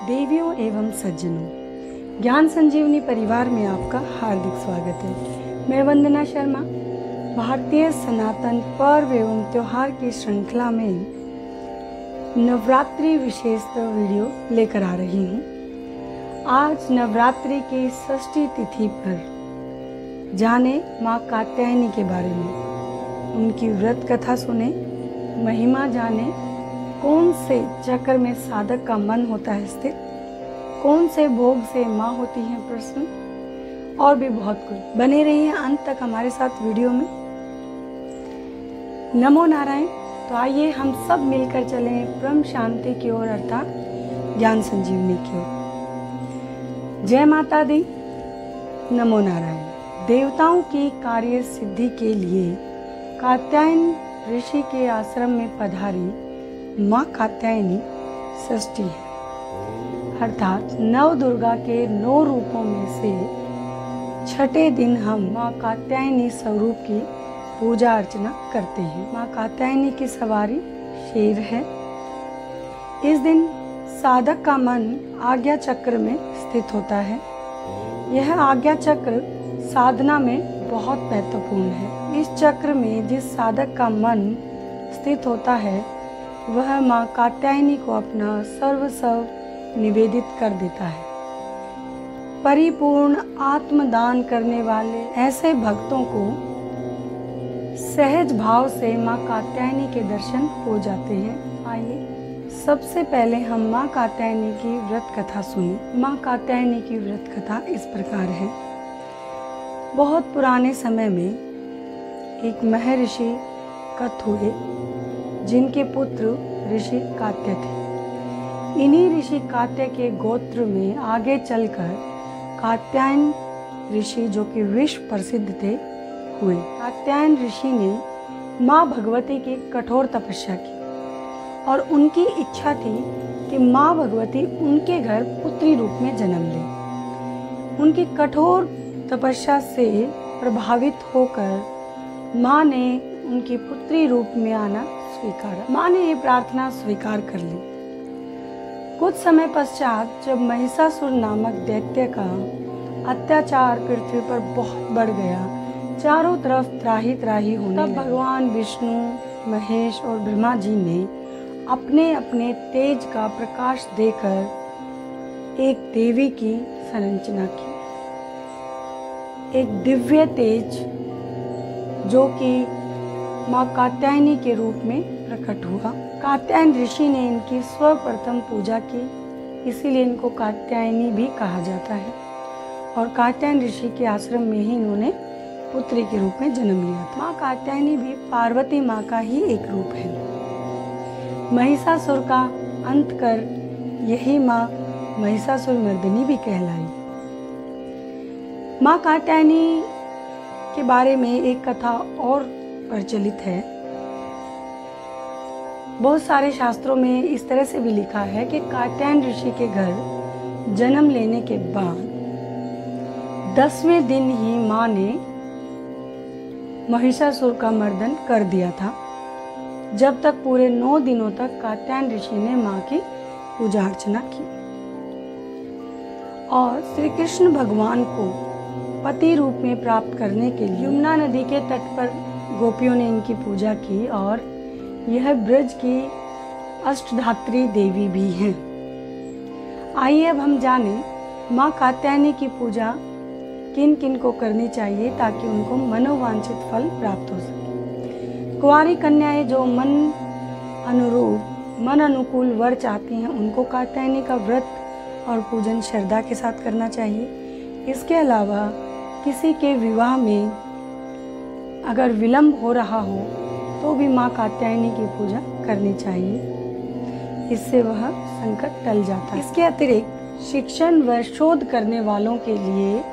देवियों एवं सज्जनों, ज्ञान संजीवनी परिवार में आपका हार्दिक स्वागत है। मैं वंदना शर्मा भारतीय सनातन पर्व एवं त्योहार की श्रृंखला में नवरात्रि विशेष वीडियो लेकर आ रही हूँ। आज नवरात्रि की षष्ठी तिथि पर जाने माँ कात्यायनी के बारे में, उनकी व्रत कथा सुने, महिमा जाने, कौन से चक्र में साधक का मन होता है स्थित, कौन से भोग से माँ होती है प्रसन्न, और भी बहुत कुछ। बने रहिए अंत तक हमारे साथ वीडियो में। नमो नारायण। तो आइए हम सब मिलकर चलें ब्रह्म शांति की ओर, अर्थात ज्ञान संजीवनी की ओर। जय माता दी। नमो नारायण। देवताओं की कार्य सिद्धि के लिए कात्यायन ऋषि के आश्रम में पधारी माँ कात्यायनी षष्ठी है, अर्थात नव दुर्गा के 9 रूपों में से छठे दिन हम माँ कात्यायनी स्वरूप की पूजा अर्चना करते हैं। माँ कात्यायनी की सवारी शेर है। इस दिन साधक का मन आज्ञा चक्र में स्थित होता है। यह आज्ञा चक्र साधना में बहुत महत्वपूर्ण है। इस चक्र में जिस साधक का मन स्थित होता है वह माँ कात्यायनी को अपना सर्वस्व निवेदित कर देता है। परिपूर्ण आत्मदान करने वाले ऐसे भक्तों को सहज भाव से माँ कात्यायनी के दर्शन हो जाते हैं। आइए सबसे पहले हम माँ कात्यायनी की व्रत कथा सुने। माँ कात्यायनी की व्रत कथा इस प्रकार है। बहुत पुराने समय में एक महर्षि कथ हुए जिनके पुत्र ऋषि कात्य थे। इन्हीं ऋषि कात्य के गोत्र में आगे चलकर कात्यायन ऋषि, जो कि विश्व प्रसिद्ध थे, हुए। कात्यायन ऋषि ने माँ भगवती की कठोर तपस्या की और उनकी इच्छा थी कि माँ भगवती उनके घर पुत्री रूप में जन्म ले। उनकी कठोर तपस्या से प्रभावित होकर माँ ने उनकी पुत्री रूप में आना स्वीकारा। माँ ने ये प्रार्थना स्वीकार कर ली। कुछ समय पश्चात जब महिषासुर नामक दैत्य का अत्याचार पृथ्वी पर बहुत बढ़ गया, चारों तरफ त्राही त्राही होने लगी, तब भगवान विष्णु, महेश और ब्रह्मा जी ने अपने अपने तेज का प्रकाश देकर एक देवी की संरचना की। एक दिव्य तेज जो कि माँ कात्यायनी के रूप में प्रकट हुआ। कात्यायन ऋषि ने इनकी सर्वप्रथम पूजा की, इसीलिए इनको कात्यायनी भी कहा जाता है। और कात्यायन ऋषि के आश्रम में ही इन्होंने पुत्री के रूप में जन्म लिया था। माँ कात्यायनी भी पार्वती माँ का ही एक रूप है। महिषासुर का अंत कर यही माँ महिषासुर मर्दिनी भी कहलाई। माँ कात्यायनी के बारे में एक कथा और प्रचलित है। बहुत सारे शास्त्रों में इस तरह से भी लिखा है कि कात्यायन ऋषि के घर जन्म लेने के बाद 10वें दिन ही माँ ने महिषासुर का मर्दन कर दिया था। जब तक पूरे 9 दिनों तक कात्यायन ऋषि ने माँ की पूजा अर्चना की और श्री कृष्ण भगवान को पति रूप में प्राप्त करने के लिए यमुना नदी के तट पर गोपियों ने इनकी पूजा की। और यह ब्रज की अष्टधात्री देवी भी हैं। आइए अब हम जाने माँ कात्यायनी की पूजा किन किन को करनी चाहिए ताकि उनको मनोवांछित फल प्राप्त हो सके। कुंवारी कन्याएं जो मन अनुरूप, मन अनुकूल वर चाहती हैं, उनको कात्यायनी का व्रत और पूजन श्रद्धा के साथ करना चाहिए। इसके अलावा किसी के विवाह में अगर विलंब हो रहा हो तो भी माँ कात्यायनी की पूजा करनी चाहिए, इससे वह संकट टल जाता है। इसके अतिरिक्त शिक्षण व शोध करने वालों के लिए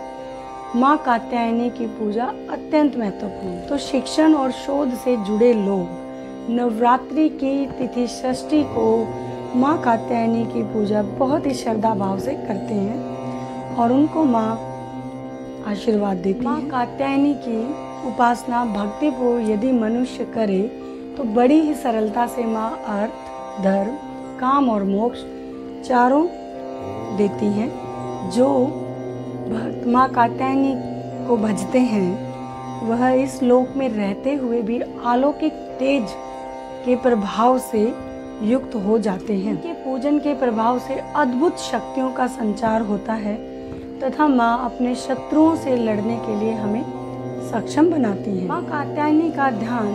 माँ कात्यायनी की पूजा अत्यंत महत्वपूर्ण। तो शिक्षण और शोध से जुड़े लोग नवरात्रि की तिथि षष्ठी को माँ कात्यायनी की पूजा बहुत ही श्रद्धा भाव से करते हैं और उनको माँ आशीर्वाद देती है। माँ कात्यायनी की उपासना भक्तिपूर्व यदि मनुष्य करे तो बड़ी ही सरलता से माँ अर्थ, धर्म, काम और मोक्ष चारों देती हैं। जो भक्त माँ कात्यायनी को भजते हैं वह इस लोक में रहते हुए भी अलौकिक तेज के प्रभाव से युक्त हो जाते हैं। इनके पूजन के प्रभाव से अद्भुत शक्तियों का संचार होता है तथा माँ अपने शत्रुओं से लड़ने के लिए हमें सक्षम बनाती है। माँ कात्यायनी का ध्यान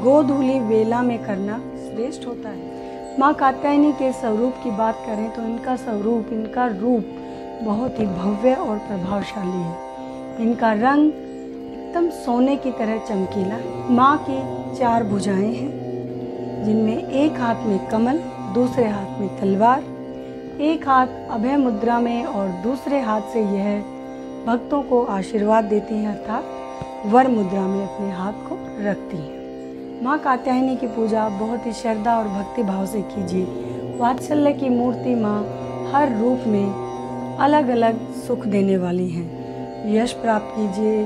गोधूली वेला में करना श्रेष्ठ होता है। माँ कात्यायनी के स्वरूप की बात करें तो इनका रूप बहुत ही भव्य और प्रभावशाली है। इनका रंग एकदम सोने की तरह चमकीला है। माँ की 4 भुजाएं हैं जिनमें एक हाथ में कमल, दूसरे हाथ में तलवार, एक हाथ अभय मुद्रा में और दूसरे हाथ से यह भक्तों को आशीर्वाद देती हैं अर्थात वर मुद्रा में अपने हाथ को रखती हैं। माँ कात्यायनी की पूजा बहुत ही श्रद्धा और भक्ति भाव से कीजिए। वात्सल्य की मूर्ति माँ हर रूप में अलग अलग सुख देने वाली हैं। यश प्राप्त कीजिए,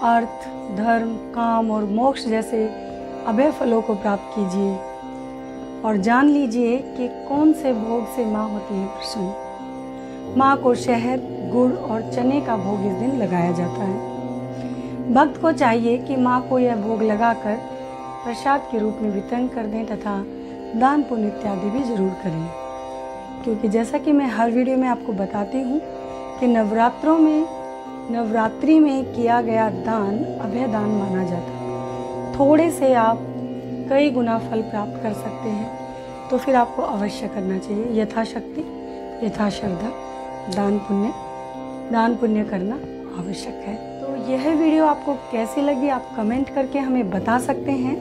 अर्थ, धर्म, काम और मोक्ष जैसे अभय फलों को प्राप्त कीजिए और जान लीजिए कि कौन से भोग से माँ होती है प्रसन्न। माँ को शहद, गुड़ और चने का भोग इस दिन लगाया जाता है। भक्त को चाहिए कि माँ को यह भोग लगाकर प्रसाद के रूप में वितरण कर दें तथा दान पुण्य इत्यादि भी जरूर करें, क्योंकि जैसा कि मैं हर वीडियो में आपको बताती हूँ कि नवरात्रि में किया गया दान अभय दान माना जाता है। थोड़े से आप कई गुना फल प्राप्त कर सकते हैं, तो फिर आपको अवश्य करना चाहिए। यथाशक्ति, यथाश्रद्धा दान पुण्य करना आवश्यक है। तो यह वीडियो आपको कैसी लगी आप कमेंट करके हमें बता सकते हैं,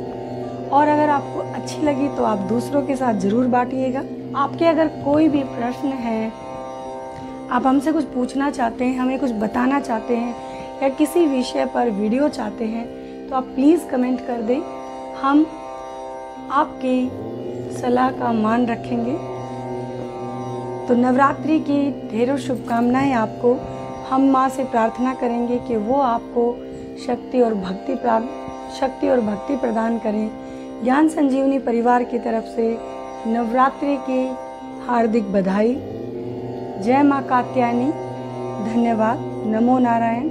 और अगर आपको अच्छी लगी तो आप दूसरों के साथ ज़रूर बांटिएगा। आपके अगर कोई भी प्रश्न है, आप हमसे कुछ पूछना चाहते हैं, हमें कुछ बताना चाहते हैं या किसी विषय पर वीडियो चाहते हैं, तो आप प्लीज़ कमेंट कर दें। हम आपकी सलाह का मान रखेंगे। तो नवरात्रि की ढेरों शुभकामनाएं आपको। हम माँ से प्रार्थना करेंगे कि वो आपको शक्ति और भक्ति प्रदान करें। ज्ञान संजीवनी परिवार की तरफ से नवरात्रि की हार्दिक बधाई। जय माँ कात्यायनी। धन्यवाद। नमो नारायण।